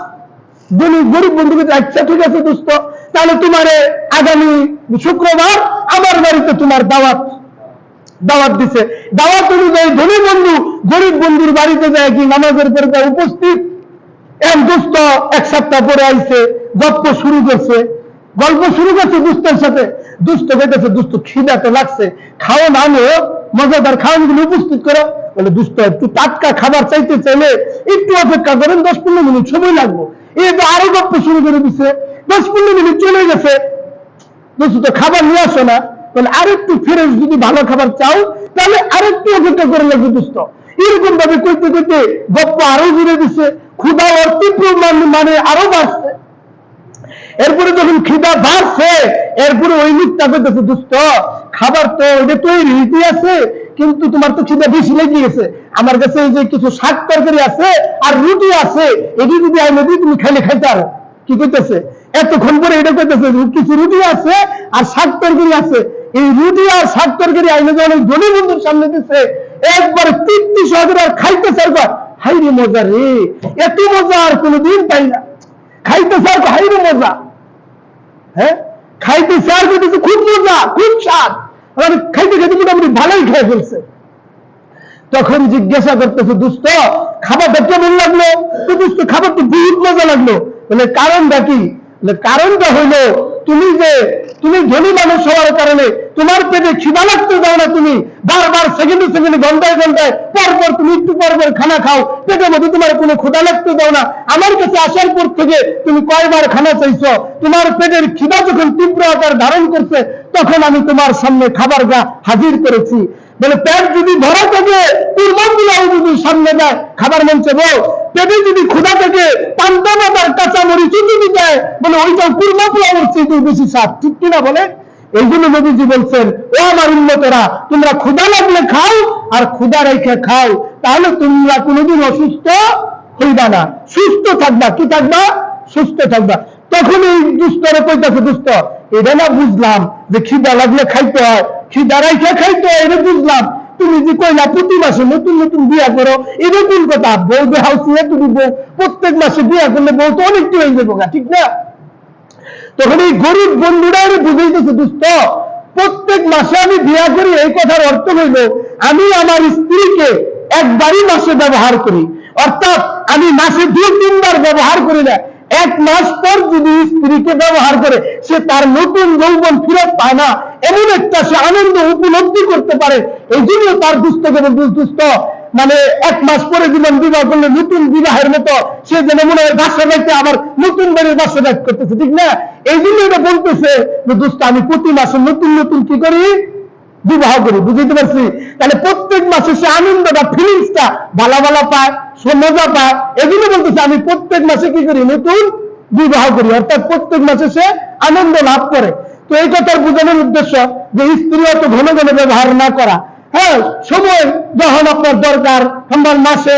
গরিব বন্ধুকে, আচ্ছা ঠিক আছে দোস্ত, তাহলে তোমার আগামী শুক্রবার আমার বাড়িতে তোমার দাওয়াত দিছে। দাওয়াত অনুযায়ী ধনী বন্ধু গরিব বন্ধুর বাড়িতে যায়, কি নামাজের পরে উপস্থিত। দোস্ত এক সপ্তাহ পরে আইছে, গল্প শুরু করছে দুস্তের সাথে। দুস্ত কইতেছে, দুস্ত খিদা তো লাগছে, খাও না মজাদার খাওয়ানগুলো উপস্থিত করো। বলে দুস্ত একটু টাটকা খাবার চাইতে চাইলে একটু অপেক্ষা করেন, 10-15 মিনিট সময় লাগবে। এই তো আরো গল্প শুরু করে দিছে, 10-15 মিনিট চলে গেছে। দোস্ত তো খাবার নিয়ে আসো না। বলে আরেকটু ফ্রেশ যদি ভালো খাবার চাও তাহলে আরেকটু অপেক্ষা করে লাগবে দোস্ত। এরকম ভাবে করতে করতে গপ্প আরো জুড়ে দিচ্ছে, ক্ষুধা ওর তীব্র মানে আরো বাড়ছে। এরপরে যখন খিদা বাড়ছে, এরপরে ওই লোকটা করতেছে, দোস্ত খাবার তো ওইটা তৈরি হইতে আছে, কিন্তু তোমার তো খিদা বেশি লেগে গেছে, আমার কাছে এই যে কিছু শাক তরকারি আছে আর রুটি আছে, এটি যদি আইনে দিই তুমি খাইতে পারো। কি করতেছে এতক্ষণ পরে? এটা করতেছে কিছু রুটি আছে আর শাক তরকারি আছে। এই রুটি আর শাক তরকারি আইনে যখন ধনী বন্ধুর সামনে দিচ্ছে, একবার তৃপ্তি সহকারে আর খাইতে চাইবা, হাই রে মজা রে, এত মজা আর কোনোদিন পাই না। খাইতে স্যার হাইরে মজা, হ্যাঁ খাইতে স্যার করতেছে খুব মজা, খুব স্বাদ, খাইতে খাইতে মোটামুটি ভালোই খেয়ে ফেলছে। তখন জিজ্ঞাসা করতেছে, দোস্ত খাবারটা কেমন লাগলো? তো দোস্ত খাবার তো বহুত মজা লাগলো। বলে কারণটা কি? কারণটা হইলো তুমি ধনী মানুষ হওয়ার কারণে তোমার পেটে খিদা লাগতে দাও না, তুমি বারবার সেকেন্ডে সেকেন্ডে ঘন্টায় ঘন্টায় পরপর তুমি একটু পরপর খানা খাও, পেটের মধ্যে তোমার কোনো ক্ষুধা লাগতে দাও না। আমার কাছে আসার পর থেকে তুমি কয়বার খানা চাইছো, তোমার পেটের খিদা যখন তীব্র আকার ধারণ করছে তখন আমি তোমার সামনে খাবার হাজির করেছি। বলে পেট যদি ভরা থাকে, কুরবানগুলাও যদি সামনে দেয় খাবার মঞ্চে বল, পেটে যদি ক্ষুধা থাকে পান্তা ভাত কাঁচা মরিচ যদি দেয়, বলে ওইটা কুরমা পোলাওর চেয়ে বেশি স্বাদ, ঠিক কিনা বলে? এই জন্য নবীজি বলছেন, ও আমার উম্মতেরা, তোমরা ক্ষুধা লাগলে খাও আর ক্ষুধা রেখে খাও, তাহলে তোমরা কোনোদিন অসুস্থ হইবা না, সুস্থ থাকবা। কি থাকবা? সুস্থ থাকবা। তখন এই দুস্তরে কইতাছে, দুস্ত এটা না বুঝলাম যে খিদা লাগলে খাইতে হয়, খিদা রেখে খাইতে হয়, এটা বুঝলাম। তুমি যে কইলা প্রতি মাসে নতুন নতুন বিয়া করো, এটা কোন কথা? বউ বেহাউসিয়া তুমি বউ প্রত্যেক মাসে বিয়া করলে বউ তো অনেকটি হয়ে যাবো, ঠিক না? তখন এই গরিব বন্ধুরা বুঝাইতেছে, দোস্ত প্রত্যেক মাসে আমি বিয়া করি, এই কথার অর্থ হইল আমি আমার স্ত্রীকে একবারই মাসে ব্যবহার করি, অর্থাৎ আমি মাসে 2-3 বার ব্যবহার করি না। 1 মাস পর যদি স্ত্রীকে ব্যবহার করে সে তার নতুন যৌবন ফিরত পায় না, এমন একটা সে আনন্দ উপলব্ধি করতে পারে। এই জন্য তার দুস্থকে দুস্থ মানে 1 মাস পরে জীবন বিবাহ করলে নতুন বিবাহের মতো সে যেন মনে হয় বাসা যাইতে আবার নতুন বাড়ির বাসা যাই করতেছে, ঠিক না? এই জন্য এটা বলতেছে যে দোস্ত আমি প্রতি মাসে নতুন নতুন কি করি? বিবাহ করি। বুঝতে পারছি? তাহলে প্রত্যেক মাসে সে আনন্দটা ফিলিংসটা ভালো ভালো পায়, সে মজা পায়। এগুলো বলতেছে আমি প্রত্যেক মাসে কি করি? নতুন বিবাহ করি, অর্থাৎ প্রত্যেক মাসে সে আনন্দ লাভ করে। তো এই কথার বোঝানোর উদ্দেশ্য যে স্ত্রী অত ঘন ঘন ব্যবহার না করা, হ্যাঁ সময় যখন আপনার দরকার, আমার মাসে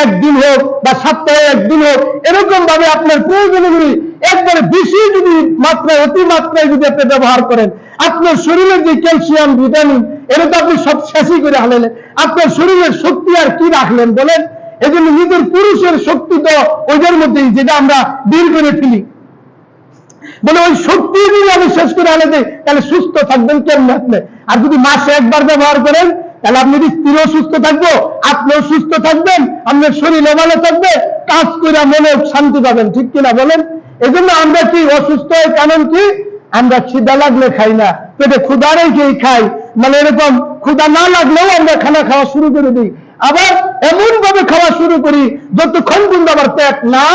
1 দিন হোক বা সপ্তাহে 1 দিন হোক, এরকম ভাবে আপনার প্রয়োজনগুলি একবারে বেশি যদি মাত্রায় অতিমাত্রায় যদি আপনি ব্যবহার করেন, আপনার শরীরের যে ক্যালসিয়াম ভিটামিন এটা তো আপনি সব শেষই করে হারালেন, আপনার শরীরের শক্তি আর কি রাখলেন বলেন? এই জন্য নিজের পুরুষের শক্তি তো ওইটার মধ্যেই, যেটা আমরা বের করে ফেলি। বলে ওই শক্তি যদি আমি শেষ করে আনে দেই, তাহলে সুস্থ থাকবেন কেমন আপনি? আর যদি মাসে 1 বার ব্যবহার করেন, তাহলে আপনি স্ত্রীও সুস্থ থাকবো, আপনিও সুস্থ থাকবেন, আপনার শরীরও ভালো থাকবে, কাজ করে মনে শান্তি পাবেন, ঠিক কিনা বলেন? এই জন্য আমরা কি অসুস্থ হয় কারণ কি? আমরা খিদা লাগলে খাই না, পেটে ক্ষুধা রেখেই খাই। মানে এরকম ক্ষুধা না লাগলেও আমরা খানা খাওয়া শুরু করে দিই, আবার এমন ভাবে খাওয়া শুরু করি যতক্ষণ পর্যন্ত আমার পেট না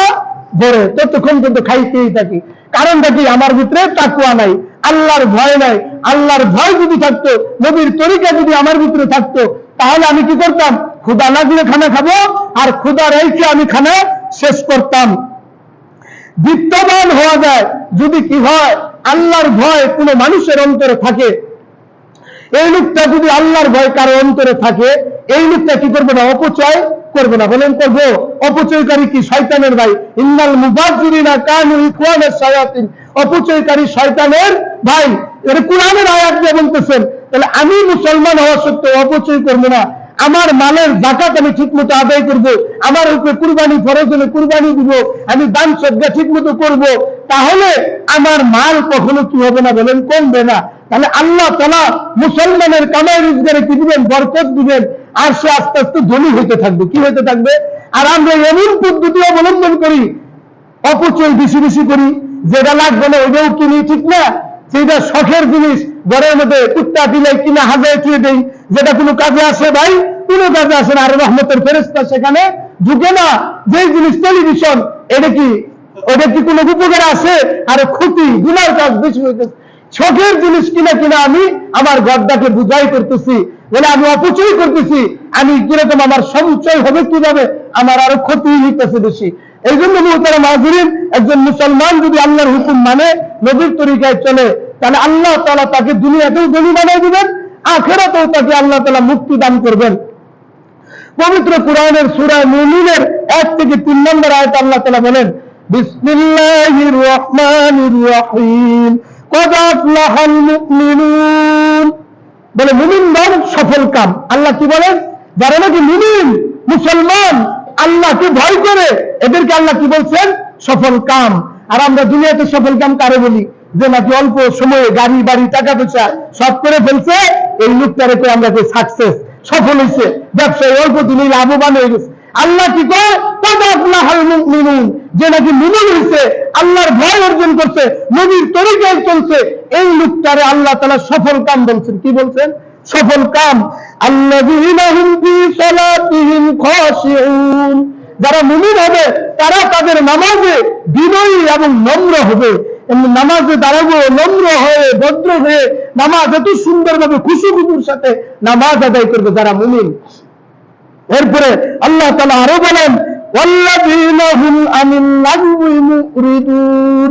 ভরে ততক্ষণ পর্যন্ত খাইতেই থাকি। কারণটা কি? আমার ভিতরে তাকওয়া নাই, আল্লাহর ভয় নাই। আল্লাহর ভয় যদি থাকতো, নবীর তরিকা যদি আমার ভিতরে থাকতো, তাহলে আমি কি করতাম? ক্ষুধা লাগলে খানা খাবো, আর ক্ষুধা রেখে আমি খানা শেষ করতাম। বিত্তবান হওয়া যায় যদি কি হয়? আল্লাহর ভয় কোনো মানুষের অন্তরে থাকে। এই লোকটা যদি আল্লাহর ভয় কারো অন্তরে থাকে, এই লোকটা কি করবে না? অপচয় করবে না। বলেন করবো? অপচয়কারী কি? শয়তানের ভাই। ইন্নাল মুবাজ্জিরিনা কানু ইখওয়ানাশ শায়াতিন, অপচয়কারী শয়তানের ভাই। এটা কোরআনের আয়াত দিয়ে বলতেছেন। তাহলে আমি মুসলমান হওয়া সত্ত্বেও অপচয় করবো না, আমার মালের যাকাত আমি ঠিক মতো আদায় করব, আমার উপরে কুরবানি ফরজ হলে কুরবানি দিব, আমি দান সদকা ঠিক মতো করবো, তাহলে আমার মাল কখনো কি হবে না? বলেন কমবে না। তাহলে আল্লাহ তাআলা মুসলমানের কামাই রোজগারে কি দিবেন? বরকত দিবেন, আর সে আস্তে আস্তে ধনী হইতে থাকবে। কি হইতে থাকবে? আর আমরা এমন পদ্ধতি অবলম্বন করি, অপচয় বেশি বেশি করি, যেটা লাগবে না ওইটাও কিনি, ঠিক না? সেটা শখের জিনিস ঘরের মধ্যে কুত্তা দিলে কিনা হাজায় খেয়ে দেই, যেটা কোনো কাজে আসে ভাই? কোনো কাজে আসে না। আর রহমতের ফেরেশতা সেখানে ঢুকে না। যে জিনিস টেলিভিশন, এটা কি ওটা কি কোনো উপকার আছে? আর ক্ষতি, গুনার কাজ বেশি হইতেছে। শখের জিনিস কিনা কিনা আমি আমার গর্দাকে বুঝাই করতেছি, বলে আমি অপচয় করতেছি। আমি কিরকম আমার সঞ্চয় হবে কিভাবে? আমার আরো ক্ষতি হইতেছে বেশি। এই জন্য মুহতারাম হাজিরিন, একজন মুসলমান যদি আল্লাহর হুকুম মানে, নবীর তরিকায় চলে, তাহলে আল্লাহ তাআলা তাকে দুনিয়াতেও ধনী বানাই দিবেন, আখিরাতেও তাকে আল্লাহ তাআলা মুক্তি দান করবেন। পবিত্র কুরআনের সূরা মুমিনের 1 থেকে 3 নম্বর আয়াতে আল্লাহ তাআলা বলেন, বিসমিল্লাহির রহমানির রহিম, ক্বাদ আফলাহাল মুমিনুন। বলে মুমিনগণ সফল কাম। আল্লাহ কি বলেন? যারা নাকি মুমিন, মুসলমান, আল্লাহকে ভয় করে, এদেরকে আল্লাহ কি বলছেন? সফল কাম। আর আমরা দুনিয়াতে সফল কাম কারে বলি? যে নাকি অল্প সময়ে গাড়ি বাড়ি টাকা পয়সা সব করে ফেলছে, এই লোকটারে আমরা যে সাকসেস সফল হয়েছে, ব্যবসায় অল্প দিনে লাভবান হয়ে গেছে। আল্লাহ কি কয়? যে নাকি মুমিন হয়েছে, আল্লাহর ভয় অর্জন করছে, নবীর তরিকায় চলছে, এই লোকটারে আল্লাহ তাআলা সফল কাম বলছেন। কি বলছেন? সফল কাম। আল্লাযীনা হুম ফি সালাতিহিম খাশিউন, যারা মুমিন হবে তারা তাদের নামাজে বিনয়ী এবং নম্র হবে। নামাজে দাঁড়াবো নম্র হয়ে ভদ্র হয়ে, নামাজ এত সুন্দরভাবে খুশি-খুশির সাথে নামাজ আদায় করবে যারা মুমিন। এরপরে আল্লাহ তাআলা আরো বলেন, ওয়াল্লাযীনা হুম আনিল লাগwi মুরিদুন,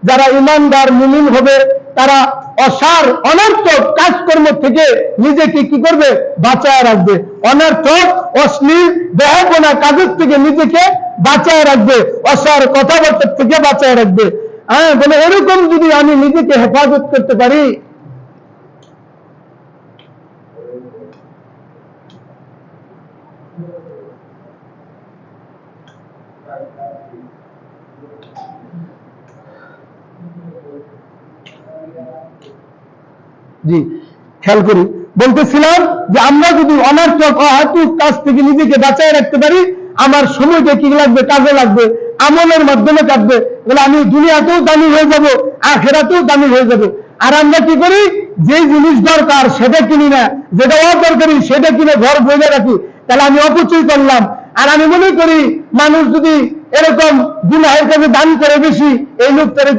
যারা ঈমানদার মুমিন হবে তারা অসার অনর্থক কাজকর্ম থেকে নিজেকে কি করবে? বাঁচায় রাখবে। অনর্থক অশ্লীল বেহায়াপনা কাজের থেকে নিজেকে বাঁচায় রাখবে, অসার কথাবার্তা থেকে বাঁচায় রাখবে। হ্যাঁ, বলে এরকম যদি আমি নিজেকে হেফাজত করতে পারি, জি খেয়াল করি, বলতেছিলাম যে আমরা যদি অনর্থক অহেতুক কাজ থেকে নিজেকে বাঁচায় রাখতে পারি, আমার সময়টা কি লাগবে? কাজে লাগবে, আমলের মাধ্যমে কাটবে। বলে আমি দুনিয়াতেও দামি হয়ে যাব, আখিরাতেও দামি হয়ে যাব। আর আমরা কি করি? যে জিনিস দরকার সেটা কিনি না, যেটা অদরকারি সেটা কিনে ঘর বইয়ে রাখি, তাহলে আমি অপচয় করলাম। আর আমি মনে করি মানুষ যদি এরকম গুনাহের কাছে দান করে বেশি, এই লোকটারে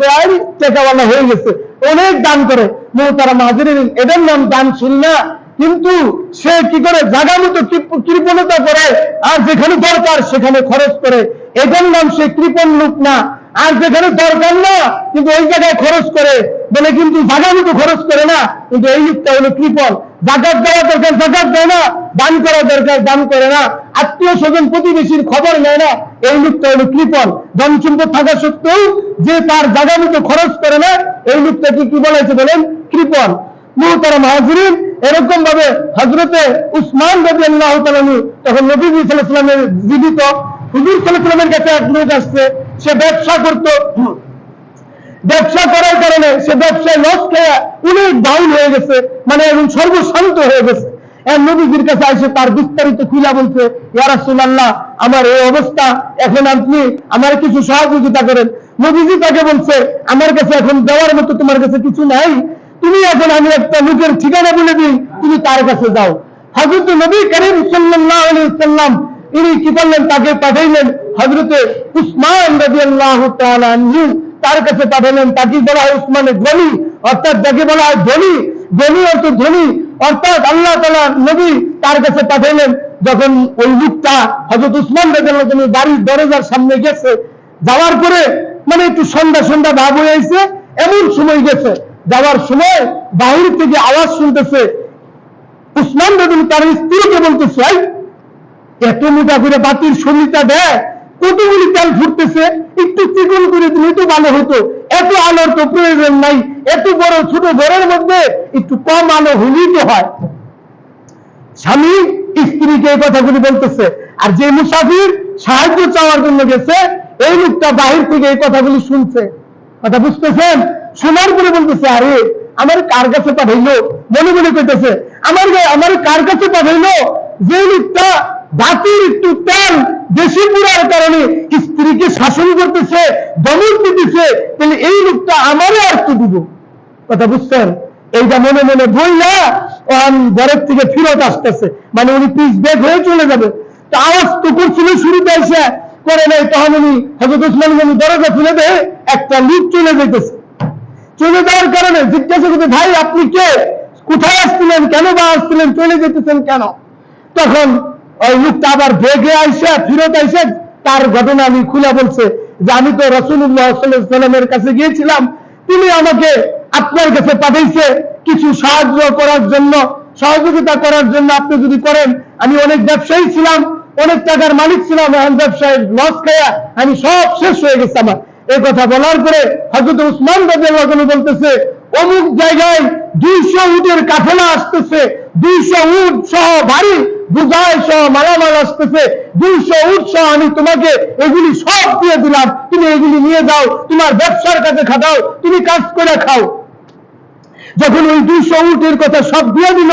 টেকাওয়ালা হয়ে গেছে, অনেক দান করে। মুহতারাম হাজিরিন, এদের নাম দানশীল না, কিন্তু সে কি করে? জায়গা মতো কৃপণতা করে, আর যেখানে দরকার সেখানে খরচ করে, এদের নাম সে কৃপণ লোক না। আর যেখানে দরকার না কিন্তু ওই জায়গায় খরচ করে, বলে কিন্তু জায়গা মতো খরচ করে না, কিন্তু এই লোকটা হলো কৃপণ। জাকাত দেওয়া দরকার জাকাত দেয় না, দান করা দরকার দান করে না, আত্মীয় স্বজন প্রতিবেশীর খবর নেয় না, এই লোকটা হলো কৃপণ। ধন সম্পদ থাকা সত্ত্বেও যে তার জায়গা মতো খরচ করে না, এই লোকটাকে কি বলেছে বলেন? কৃপণ। মুহতারাম হাজিরিন, এরকম ভাবে হযরতে উসমান রাদিয়াল্লাহু তাআলা তখন নবী সাল্লাল্লাহু আলাইহি ওয়াসাল্লামের জীবিত, হুজুর সাল্লাল্লাহু আলাইহি ওয়াসাল্লামের কাছে এক লোক আসছে, সে ব্যবসা করত, ব্যবসা করার কারণে সে ব্যবসায় লস খেয়ে অনেক ডাউন হয়ে গেছে, মানে এখন সর্বশান্ত হয়ে গেছে। নবীজির কাছে এসে তার বিস্তারিত খুলে বলছে, ইয়া রাসূলুল্লাহ, আমার এই অবস্থা, এখন আপনি আমার কিছু সহযোগিতা করেন। নবীজি তাকে বলছে, আমার কাছে এখন দেওয়ার মতো তোমার কাছে কিছু নাই, তুমি এখন আমি একটা লোকের ঠিকানা বলে দিই, তুমি তার কাছে যাও। হযরত নবী করিম সাল্লাল্লাহু আলাইহি ওয়াসাল্লাম ইনি কি করলেন? তাকে পাঠাইলেন হযরতে উসমান রাদিয়াল্লাহু তাআলা আনহু, তার কাছে পাঠালেন। তাকে বলা হয় উসমানের গনি, অর্থাৎ যাকে বলা হয় ধনী, গনি অর্থ ধনী, অর্থাৎ আল্লাহ তাআলা নবী তার কাছে পাঠাইলেন। যখন ওই লোকটা হযরত উসমান রাদিয়াল্লাহু তাআলা বাড়ির দরজার সামনে গেছে, যাওয়ার পরে মানে একটু সন্ধ্যা সন্ধ্যা ভাব হয়ে আইছে, এমন সময় গেছে, যাওয়ার সময় বাহির থেকে আওয়াজ শুনতেছে। উসমান রাদিয়াল্লাহু তার স্ত্রীকে বলতেছে, এত মোটা করে বাতির শনিটা দেয়, কতগুলি তেল ফুটতেছে, একটু চিকন করে দিলে তো ভালো হতো, এত আলোর তো প্রয়োজন নাই, এত বড় ছোট ঘরের মধ্যে একটু কম আলো হলেই তো হয়। স্বামী স্ত্রীকে এই কথাগুলি বলতেছে, আর যে মুসাফির সাহায্য চাওয়ার জন্য গেছে, এই লোকটা বাহির থেকে এই কথাগুলি শুনছে। কথা বুঝতেছেন? শোনার পরে বলতেছে, আরে আমার কার কাছে পাঠাইলো? মনে মনে করতেছে, আমার কার কাছে পাঠাইলো? যে লোকটা বাতির একটু তেল বেশি পুরার কারণে স্ত্রীকে শাসন করতেছে, দমন দিতেছে, তাহলে এই লোকটা আমারও আর তো দিব। কথা বুঝছেন? এইটা মনে মনে বললা ঘরের থেকে ফিরত আসতেছে, মানে উনি পিস ব্যাক হয়ে চলে যাবে। তো আওয়াজ তো করছিল, শুরুতে এসে করে নাই, তখন উনি হযরত উসমান গনি দরজা খুলে দেয়, একটা লোক চলে যেতেছে। চলে যাওয়ার কারণে জিজ্ঞাসা করতে, ভাই আপনি কে? কোথায় আসছিলেন? কেন বা আসছিলেন? চলে যেতেছেন কেন? তখন ওই লোকটা আবার বেগে আইসা ফিরত আইসা তার ঘটনা আমি খুলে বলছে যে, আমি তো রাসূলুল্লাহ সাল্লাল্লাহু আলাইহি ওয়াসাল্লামের কাছে গিয়েছিলাম, তিনি আমাকে আপনার কাছে পাঠাইছে কিছু সাহায্য করার জন্য, সহযোগিতা করার জন্য। আপনি যদি করেন, আমি অনেক ব্যবসায়ী ছিলাম, অনেক টাকার মালিক ছিলাম, এখন ব্যবসায় লস খাইয়া আমি সব শেষ হয়ে গেছে আমার। এই কথা বলার পরে হযরত উসমান রাদিয়াল্লাহু আনহু বলতেছে, অমুক জায়গায় 200 উটের কাফেলা আসতেছে, 200 উট সহ ভারী বুঝাই সহ মালামাল আসতেছে, 200 উট সহ আমি তোমাকে এগুলি সব দিয়ে দিলাম, তুমি এগুলি নিয়ে যাও, তোমার ব্যবসার কাছে খাটাও, তুমি কাজ করে খাও। যখন ওই 200 উটের কথা সব দিয়ে দিল,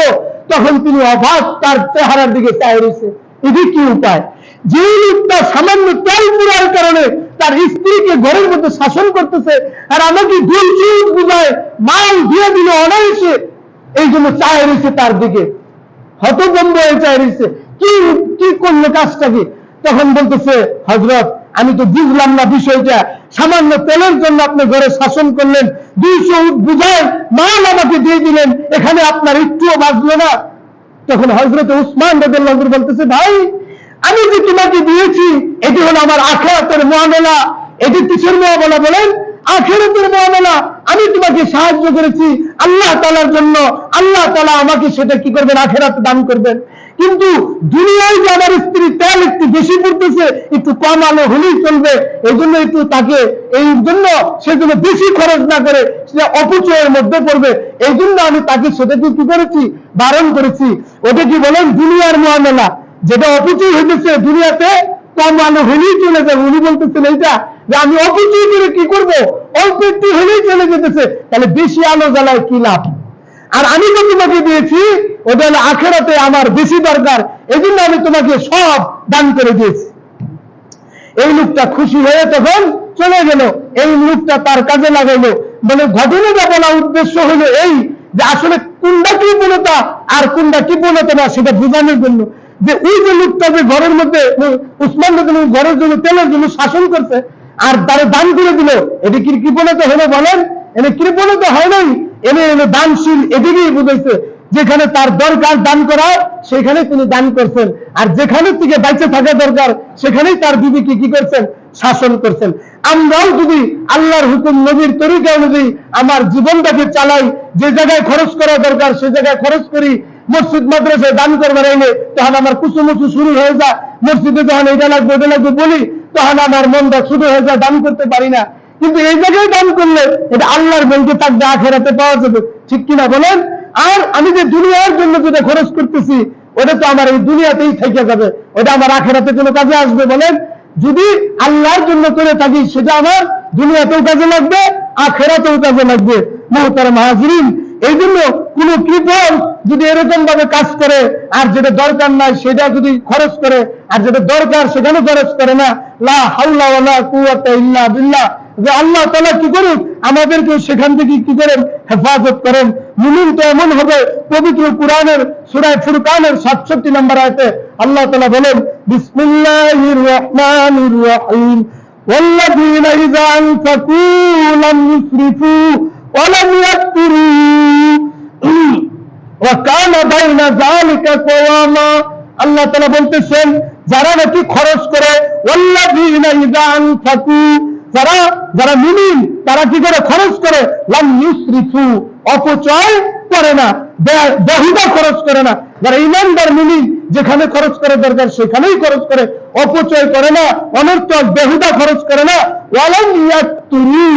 তখন তিনি অবাক, তার চেহারার দিকে চাই রয়েছে। এটি কি উপায়? যে লোকটা সামান্য তেল পুরার কারণে তার স্ত্রীকে ঘরের মধ্যে শাসন করতেছে, আর আমাকে 200 উট বুঝায় মাল দিয়ে দিল অনায়াসে, এই জন্য চাই রয়েছে তার দিকে, হতভম্ব হয়ে চাই রয়েছে। কি করলো কাজটা কি? তখন বলতেছে, হযরত আমি তো বুঝলাম না বিষয়টা, সামান্য তেলের জন্য আপনি ঘরে শাসন করলেন, 200 উট বুঝায় মাল আমাকে দিয়ে দিলেন, এখানে আপনার একটুও বাজলো না। তখন হযরত উসমান রাদিয়াল্লাহু আনহু বলতেছে, ভাই আমি যে তোমাকে দিয়েছি এটি হলো আমার আখিরাতের মুআমালা। এটি কিসের মুআমালা বলেন? আখিরাতের মুআমালা। আমি তোমাকে সাহায্য করেছি আল্লাহ তাআলার জন্য, আল্লাহ তাআলা আমাকে সেটা কি করবেন? আখিরাতে দান করবেন। কিন্তু দুনিয়ায় যে আমার স্ত্রী তেল একটু বেশি পড়তেছে, একটু কম আলো হলেই চলবে, এই জন্য একটু তাকে এই জন্য সেজন্য বেশি খরচ না করে সেটা অপচয়ের মধ্যে পড়বে, এই জন্য আমি তাকে সেটাকে কি করেছি? বারণ করেছি। ওটা কি বলেন? দুনিয়ার মুআমালা। যেটা অপচয় হইতেছে দুনিয়াতে কম আলো হলেই চলে যাবে, উনি বলতেছেন এইটা যে আমি অপচয় করে কি করব? অল্প একটু হলেই চলে যেতেছে, তাহলে বেশি আলো জ্বালায় কি লাভ? আর আমি তো তোমাকে দিয়েছি ওটা হলো আখিরাতে আমার বেশি দরকার, এই জন্য আমি তোমাকে সব দান করে দিয়েছি। এই লোকটা খুশি হয়ে তখন চলে গেল। এই লোকটা তার কাজে লাগাইলো। মানে ঘটনাটা বলা উদ্দেশ্য হলো এই যে আসলে কোনটা কৃপণতা আর কোনটা কৃপণতা না সেটা বোঝানোর জন্য, যে ওই যে লোকটা যে ঘরের মধ্যে উসমান রাদিয়াল্লাহু আনহু ঘরের জন্য তেলের জন্য শাসন করছে আর তারা দান করে দিল, এটি কি কৃপণতা হলো বলেন? এনে কৃপণতা হয় নাই, এনে দানশীল। এদিকেই বুঝাইছে যেখানে তার দরকার দান করা সেখানে তিনি দান করছেন, আর যেখানে থেকে বাইচে থাকা দরকার সেখানেই তার বিবিকে কি করছেন? শাসন করছেন। আমরাও যদি আল্লাহর হুকুম নবীর তরিকা অনুযায়ী আমার জীবনটাকে চালাই, যে জায়গায় খরচ করা দরকার সে জায়গায় খরচ করি, মসজিদ মাদ্রাসায় দান করবার এলে তখন আমার কুচুমুচু শুরু হয়ে যায়, মসজিদে যখন এটা লাগবে ওটা লাগবে বলি তখন আমার মনটা শুরু হয়ে যায়, দান করতে পারি না। কিন্তু এই জায়গায় দান করলে এটা আল্লাহর ব্যাংকে থাকবে, আখিরাতে পাওয়া যাবে, ঠিক কিনা বলেন? আর আমি যে দুনিয়ার জন্য যেটা খরচ করতেছি ওটা তো আমার এই দুনিয়াতেই থেকে যাবে, ওটা আমার আখিরাতে কোনো কাজে আসবে বলেন? যদি আল্লাহর জন্য করে থাকি সেটা আমার দুনিয়াতেও কাজে লাগবে, আখিরাতেও কাজে লাগবে। মুহতারাম হাজিরিন, এই জন্য কোন কৃপণ যদি এরকম ভাবে কাজ করে আর যেটা দরকার নাই সেটা যদি খরচ করে, আর যেটা দরকার সেখানে খরচ করে না, লা হাওলা ওয়ালা কুওয়াতা ইল্লা বিল্লাহ, যে আল্লাহ তাআলা কি করুন আমাদেরকে সেখান থেকে কি করেন? হেফাজত করেন। মুমিন তো এমন হবে, পবিত্র কুরআনের সূরা ফুরকানের 67 নম্বর আয়াতে আল্লাহ তাআলা বলেন, বিসমিল্লাহির রহমানির রহিম, ওয়াল্লাযীনা ইযা আনফাকু লাম ইউসরিফু ওয়া লাম ইয়াকতুরু ওয়া কানা বাইনা যালিকা কাওয়ামা। আল্লাহ তাআলা বলতেছেন যারা নাকি খরচ করে, ওয়াল্লাযীনা ইযা আনফাকু, যারা মুমিন তারা কি করে? খরচ করে। লাম ইউসরিফু, অপচয় করে না, বেহুদা খরচ করে না। যারা ঈমানদার মুমিন যেখানে খরচ করে দরকার সেখানেই খরচ করে, অপচয় করে না, অনর্থক বেহুদা খরচ করে না। ওয়ালাম ইয়াকতুরু,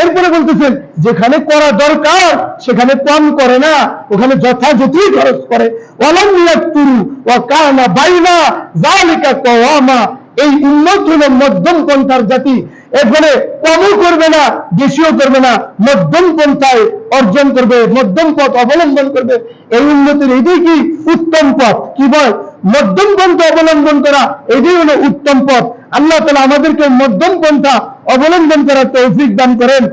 এরপরে বলতেছেন যেখানে করা দরকার সেখানে কম করে না, ওখানে যথাযথই খরচ করে। ওয়ালাম ইয়াকতুরু ওয়া কানা বাইনা যালিকা কাওয়ামা, এই উম্মত হলো মধ্যম পন্থার জাতি। এখানে কমও করবে না বেশিও করবে না, মধ্যম পন্থায় অর্জন করবে, মধ্যম পথ অবলম্বন করবে। এই উন্নতির এটাই কি উত্তম পথ? কি বল? মধ্যম পন্থা অবলম্বন করা, এটাই হলো উত্তম পথ। আল্লাহ তাআলা আমাদেরকে মধ্যম পন্থা অবলম্বন করার তৌফিক দান করেন।